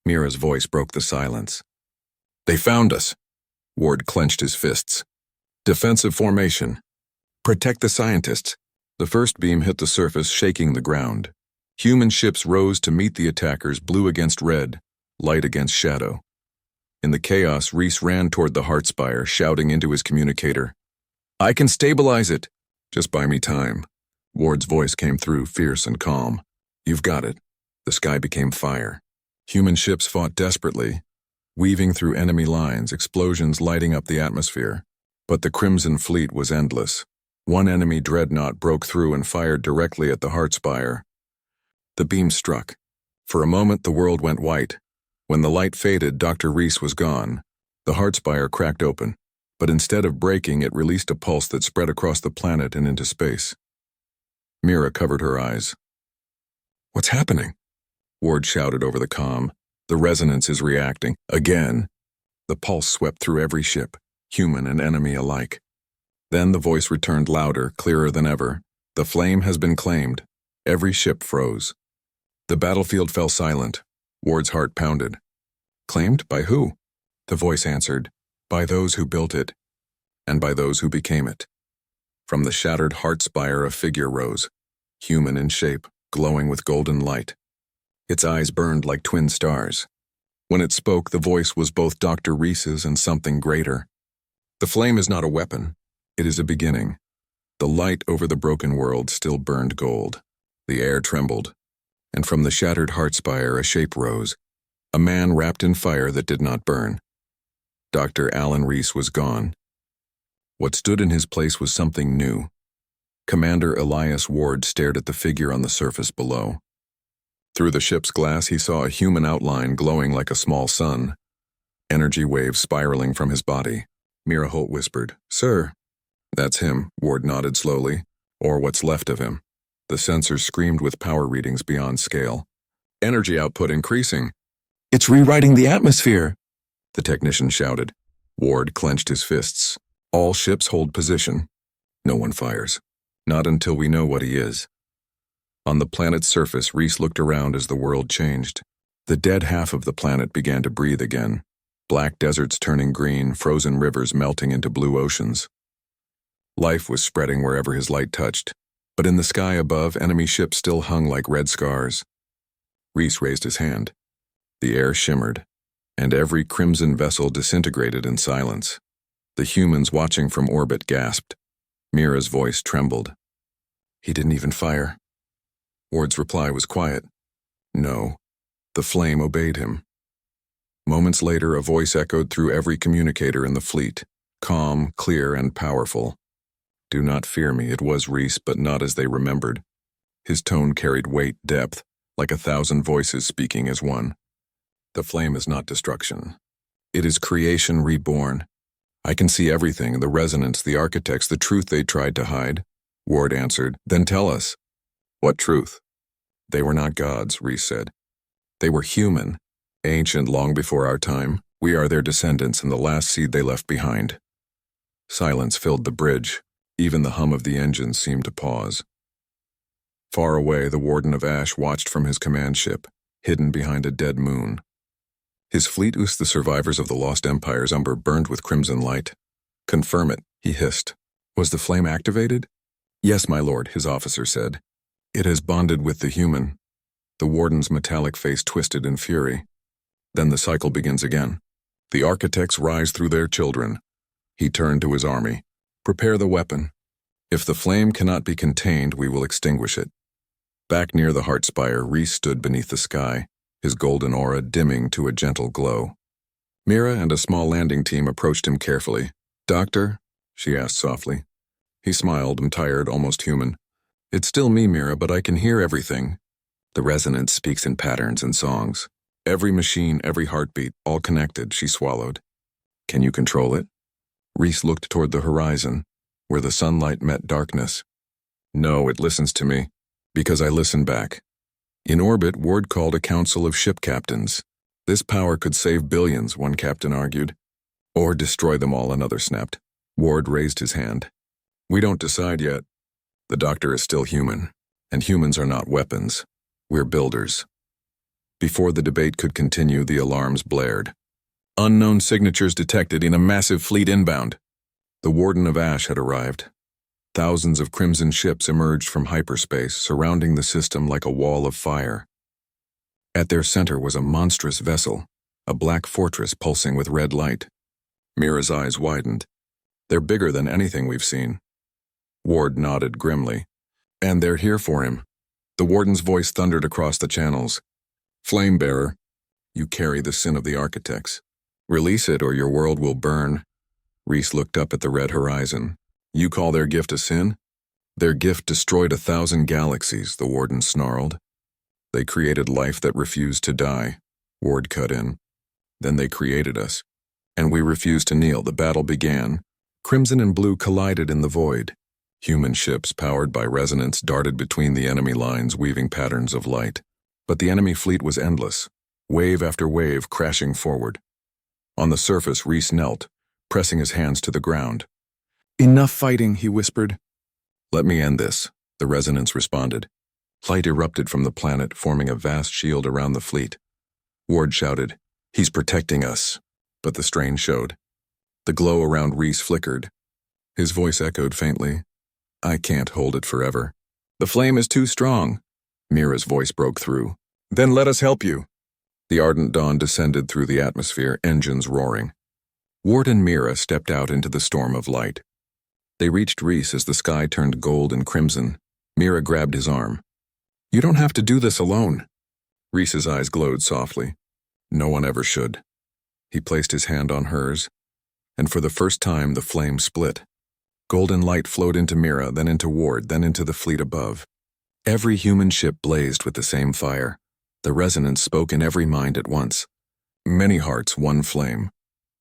Mira's voice broke the silence. "They found us." Ward clenched his fists. "Defensive formation. Protect the scientists." The first beam hit the surface, shaking the ground. Human ships rose to meet the attackers, blue against red, light against shadow. In the chaos, Reese ran toward the heart spire, shouting into his communicator, "I can stabilize it." "Just buy me time." Ward's voice came through, fierce and calm. "You've got it." The sky became fire. Human ships fought desperately, weaving through enemy lines, explosions lighting up the atmosphere. But the Crimson Fleet was endless. One enemy dreadnought broke through and fired directly at the heart spire. The beam struck. For a moment, the world went white. When the light faded, Dr. Reese was gone. The heart spire cracked open, but instead of breaking, it released a pulse that spread across the planet and into space. Mira covered her eyes. "What's happening?" Ward shouted over the comm. "The resonance is reacting. Again." The pulse swept through every ship, human and enemy alike. Then the voice returned louder, clearer than ever. "The flame has been claimed." Every ship froze. The battlefield fell silent. Ward's heart pounded. "Claimed? By who?" The voice answered, "By those who built it, and by those who became it." From the shattered heart spire a figure rose, human in shape, glowing with golden light. Its eyes burned like twin stars. When it spoke, the voice was both Dr. Reese's and something greater. "The flame is not a weapon. It is a beginning." The light over the broken world still burned gold. The air trembled, and from the shattered heart spire a shape rose, a man wrapped in fire that did not burn. Dr. Alan Reese was gone. What stood in his place was something new. Commander Elias Ward stared at the figure on the surface below. Through the ship's glass, he saw a human outline glowing like a small sun, energy waves spiraling from his body. Mira Holt whispered, "Sir." "That's him," Ward nodded slowly, "or what's left of him." The sensors screamed with power readings beyond scale. "Energy output increasing." "It's rewriting the atmosphere," the technician shouted. Ward clenched his fists. "All ships hold position. No one fires. Not until we know what he is." On the planet's surface, Reese looked around as the world changed. The dead half of the planet began to breathe again. Black deserts turning green, frozen rivers melting into blue oceans. Life was spreading wherever his light touched, but in the sky above, enemy ships still hung like red scars. Reese raised his hand. The air shimmered, and every crimson vessel disintegrated in silence. The humans watching from orbit gasped. Mira's voice trembled. "He didn't even fire." Ward's reply was quiet. "No." The flame obeyed him. Moments later, a voice echoed through every communicator in the fleet, calm, clear, and powerful. "Do not fear me." It was Reese, but not as they remembered. His tone carried weight, depth, like 1,000 voices speaking as one. "The flame is not destruction. It is creation reborn. I can see everything, the resonance, the architects, the truth they tried to hide." Ward answered, "Then tell us." "What truth?" "They were not gods," Reese said. "They were human, Ancient long before our time, we are their descendants and the last seed they left behind. Silence filled the bridge. Even the hum of the engines seemed to pause. Far away, the Warden of Ash watched from his command ship, hidden behind a dead moon. His fleet was the survivors of the Lost Empire's umber burned with crimson light. "Confirm it," he hissed. "Was the flame activated?" "Yes, my lord," his officer said. "It has bonded with the human." The Warden's metallic face twisted in fury. Then the cycle begins again. The architects rise through their children. He turned to his army. "Prepare the weapon. If the flame cannot be contained, we will extinguish it." Back near the heart spire, Rhys stood beneath the sky, his golden aura dimming to a gentle glow. Mira and a small landing team approached him carefully. "Doctor?" she asked softly. He smiled, tired, almost human. "It's still me, Mira, but I can hear everything." The resonance speaks in patterns and songs. Every machine, every heartbeat, all connected, she swallowed. "Can you control it?" Rhys looked toward the horizon, where the sunlight met darkness. "No, it listens to me, because I listen back." In orbit, Ward called a council of ship captains. This power could save billions, one captain argued. "Or destroy them all," another snapped. Ward raised his hand. "We don't decide yet. The doctor is still human, and humans are not weapons. We're builders." Before the debate could continue, the alarms blared. "Unknown signatures detected in a massive fleet inbound." The Warden of Ash had arrived. Thousands of crimson ships emerged from hyperspace, surrounding the system like a wall of fire. At their center was a monstrous vessel, a black fortress pulsing with red light. Mira's eyes widened. "They're bigger than anything we've seen." Ward nodded grimly. "And they're here for him." The Warden's voice thundered across the channels. "Flamebearer, you carry the sin of the architects. Release it or your world will burn." Rhys looked up at the red horizon. "You call their gift a sin?" "Their gift destroyed 1,000 galaxies," the Warden snarled. "They created life that refused to die," Ward cut in. "Then they created us. And we refused to kneel. The battle began. Crimson and blue collided in the void. Human ships, powered by resonance, darted between the enemy lines, weaving patterns of light. But the enemy fleet was endless, wave after wave crashing forward. On the surface, Rhys knelt, pressing his hands to the ground. "Enough fighting," he whispered. "Let me end this," the resonance responded. Light erupted from the planet, forming a vast shield around the fleet. Ward shouted, "He's protecting us." But the strain showed. The glow around Rhys flickered. His voice echoed faintly. "I can't hold it forever. The flame is too strong." Mira's voice broke through. "Then let us help you." The ardent dawn descended through the atmosphere, engines roaring. Ward and Mira stepped out into the storm of light. They reached Rhys as the sky turned gold and crimson. Mira grabbed his arm. "You don't have to do this alone." Rhys's eyes glowed softly. "No one ever should." He placed his hand on hers, and for the first time the flame split. Golden light flowed into Mira, then into Ward, then into the fleet above. Every human ship blazed with the same fire. The resonance spoke in every mind at once. Many hearts, one flame.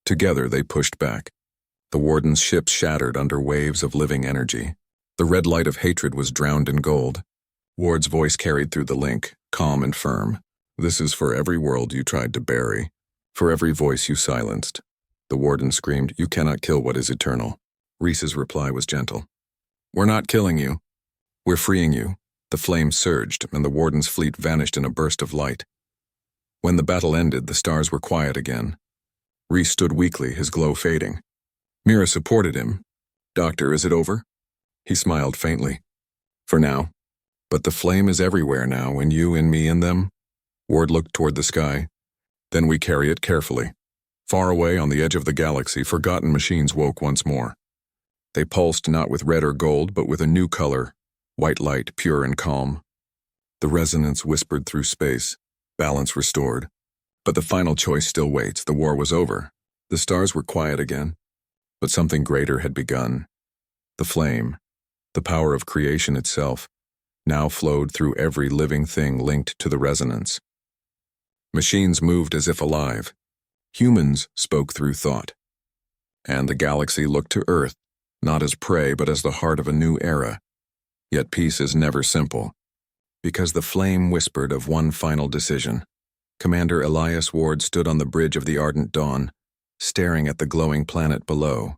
Together they pushed back. The Warden's ships shattered under waves of living energy. The red light of hatred was drowned in gold. Ward's voice carried through the link, calm and firm. "This is for every world you tried to bury, for every voice you silenced." The Warden screamed, "You cannot kill what is eternal." Rhys's reply was gentle. "We're not killing you. We're freeing you." The flame surged, and the Warden's fleet vanished in a burst of light. When the battle ended, the stars were quiet again. Rhys stood weakly, his glow fading. Mira supported him. "Doctor, is it over?" He smiled faintly. "For now. But the flame is everywhere now, in you, in me, in them." Ward looked toward the sky. "Then we carry it carefully." Far away on the edge of the galaxy, forgotten machines woke once more. They pulsed not with red or gold, but with a new color, white light, pure and calm. The resonance whispered through space, balance restored. But the final choice still waits. The war was over. The stars were quiet again. But something greater had begun. The flame, the power of creation itself, now flowed through every living thing linked to the resonance. Machines moved as if alive. Humans spoke through thought. And the galaxy looked to Earth, not as prey but as the heart of a new era. Yet peace is never simple, because the flame whispered of one final decision. Commander Elias Ward stood on the bridge of the ardent dawn, staring at the glowing planet below.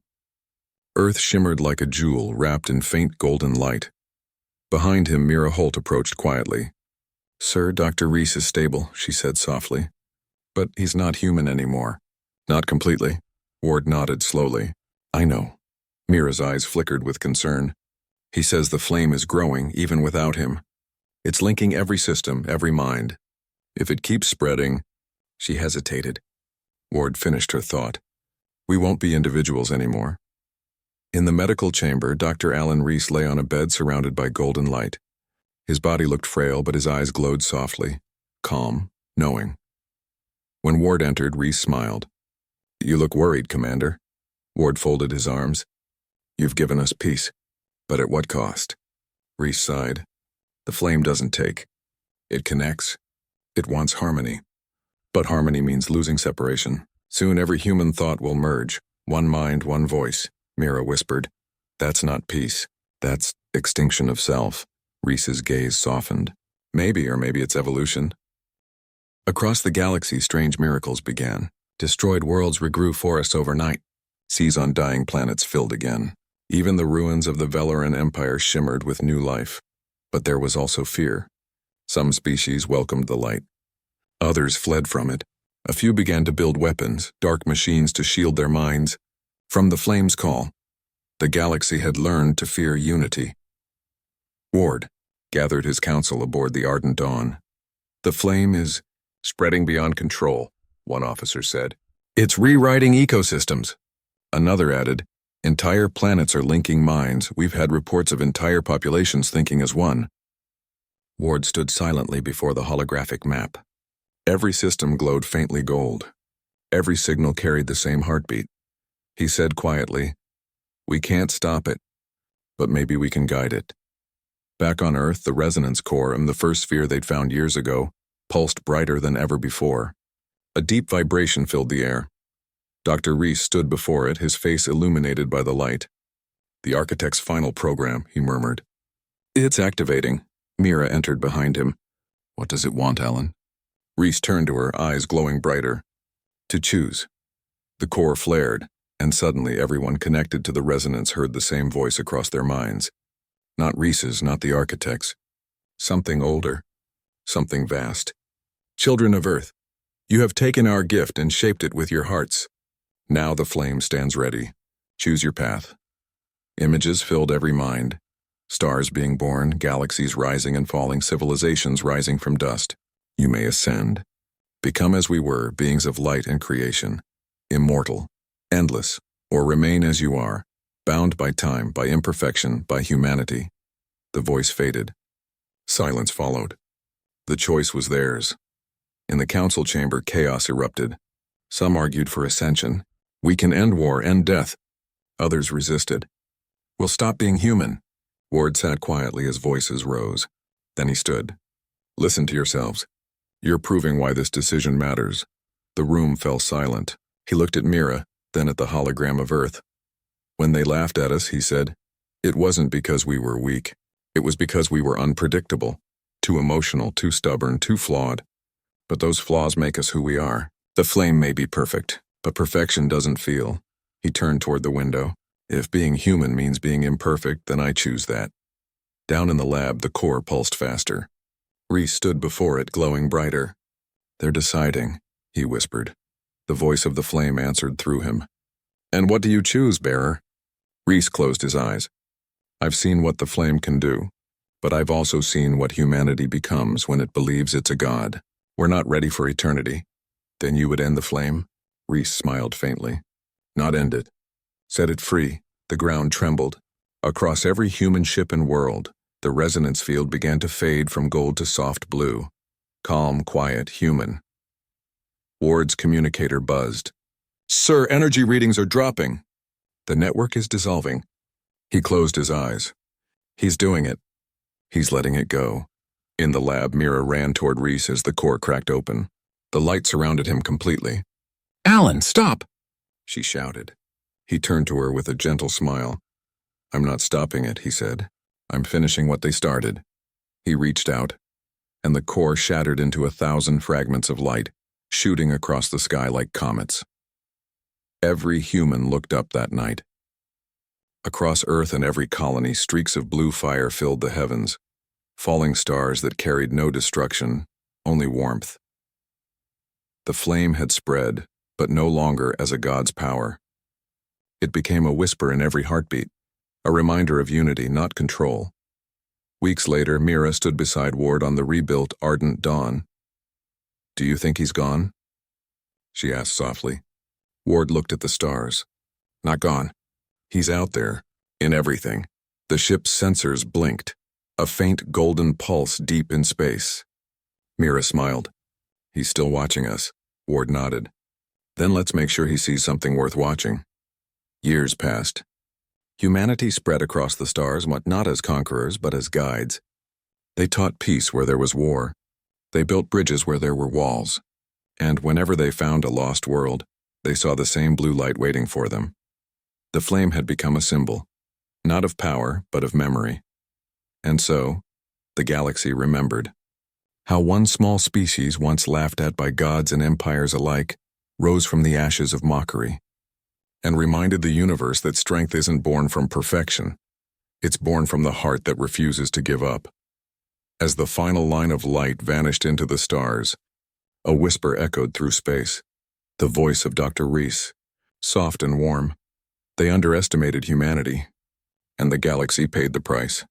Earth shimmered like a jewel wrapped in faint golden light. Behind him, Mira Holt approached quietly. "Sir, Dr. Reese is stable," she said softly. "But he's not human anymore." "Not completely." Ward nodded slowly. "I know." Mira's eyes flickered with concern. "He says the flame is growing even without him. It's linking every system, every mind. If it keeps spreading—" She hesitated. Ward finished her thought. "We won't be individuals anymore." In the medical chamber, Dr. Alan Reese lay on a bed surrounded by golden light. His body looked frail, but his eyes glowed softly, calm, knowing. When Ward entered, Reese smiled. "You look worried, Commander." Ward folded his arms. "You've given us peace, but at what cost?" Reese sighed. "The flame doesn't take. It connects. It wants harmony. But harmony means losing separation. Soon every human thought will merge. One mind, one voice," Mira whispered. "That's not peace. That's extinction of self." Reese's gaze softened. "Maybe, or maybe it's evolution." Across the galaxy, strange miracles began. Destroyed worlds regrew forests overnight. Seas on dying planets filled again. Even the ruins of the Velaran Empire shimmered with new life. But there was also fear. Some species welcomed the light. Others fled from it. A few began to build weapons, dark machines to shield their minds. From the flame's call, the galaxy had learned to fear unity. Ward gathered his council aboard the Ardent Dawn. "The flame is spreading beyond control," one officer said. "It's rewriting ecosystems." Another added, "Entire planets are linking minds. We've had reports of entire populations thinking as one." Ward stood silently before the holographic map. Every system glowed faintly gold. Every signal carried the same heartbeat. He said quietly, "We can't stop it, but maybe we can guide it." Back on Earth, the resonance core, the first sphere they'd found years ago, pulsed brighter than ever before. A deep vibration filled the air. Dr. Reese stood before it, his face illuminated by the light. "The architect's final program," he murmured. "It's activating." Mira entered behind him. "What does it want, Alan?" Reese turned to her, eyes glowing brighter. "To choose." The core flared, and suddenly everyone connected to the resonance heard the same voice across their minds. Not Reese's, not the architect's. Something older. Something vast. "Children of Earth, you have taken our gift and shaped it with your hearts. Now the flame stands ready. Choose your path." Images filled every mind. Stars being born, galaxies rising and falling, civilizations rising from dust. "You may ascend. Become as we were, beings of light and creation. Immortal. Endless. Or remain as you are. Bound by time, by imperfection, by humanity." The voice faded. Silence followed. The choice was theirs. In the council chamber, chaos erupted. Some argued for ascension. "We can end war, end death." Others resisted. "We'll stop being human." Ward sat quietly as voices rose. Then he stood. "Listen to yourselves. You're proving why this decision matters." The room fell silent. He looked at Mira, then at the hologram of Earth. "When they laughed at us," he said, "it wasn't because we were weak. It was because we were unpredictable, too emotional, too stubborn, too flawed. But those flaws make us who we are. The flame may be perfect, but perfection doesn't feel." He turned toward the window. "If being human means being imperfect, then I choose that." Down in the lab, the core pulsed faster. Reese stood before it, glowing brighter. "They're deciding," he whispered. The voice of the flame answered through him. "And what do you choose, bearer?" Reese closed his eyes. "I've seen what the flame can do, but I've also seen what humanity becomes when it believes it's a god. We're not ready for eternity." "Then you would end the flame?" Reese smiled faintly. "Not end it. Set it free." The ground trembled. Across every human ship and world, the resonance field began to fade from gold to soft blue. Calm, quiet, human. Ward's communicator buzzed. "Sir, energy readings are dropping." "The network is dissolving." He closed his eyes. "He's doing it. He's letting it go." In the lab, Mira ran toward Reese as the core cracked open. The light surrounded him completely. "Alan, stop!" she shouted. He turned to her with a gentle smile. "I'm not stopping it," he said. "I'm finishing what they started." He reached out. and the core shattered into 1,000 fragments of light, shooting across the sky like comets. Every human looked up that night. Across Earth and every colony, streaks of blue fire filled the heavens, falling stars that carried no destruction, only warmth. The flame had spread, but no longer as a god's power. It became a whisper in every heartbeat, a reminder of unity, not control. Weeks later, Mira stood beside Ward on the rebuilt Ardent Dawn. "Do you think he's gone?" she asked softly. Ward looked at the stars. "Not gone. He's out there, in everything." The ship's sensors blinked, a faint golden pulse deep in space. Mira smiled. "He's still watching us," Ward nodded. "Then let's make sure he sees something worth watching." Years passed. Humanity spread across the stars, not as conquerors, but as guides. They taught peace where there was war. They built bridges where there were walls. And whenever they found a lost world, they saw the same blue light waiting for them. The flame had become a symbol, not of power, but of memory. And so, the galaxy remembered how one small species, once laughed at by gods and empires alike, rose from the ashes of mockery, and reminded the universe that strength isn't born from perfection. It's born from the heart that refuses to give up. As the final line of light vanished into the stars, a whisper echoed through space, the voice of Dr. Reese, soft and warm. They underestimated humanity, and the galaxy paid the price.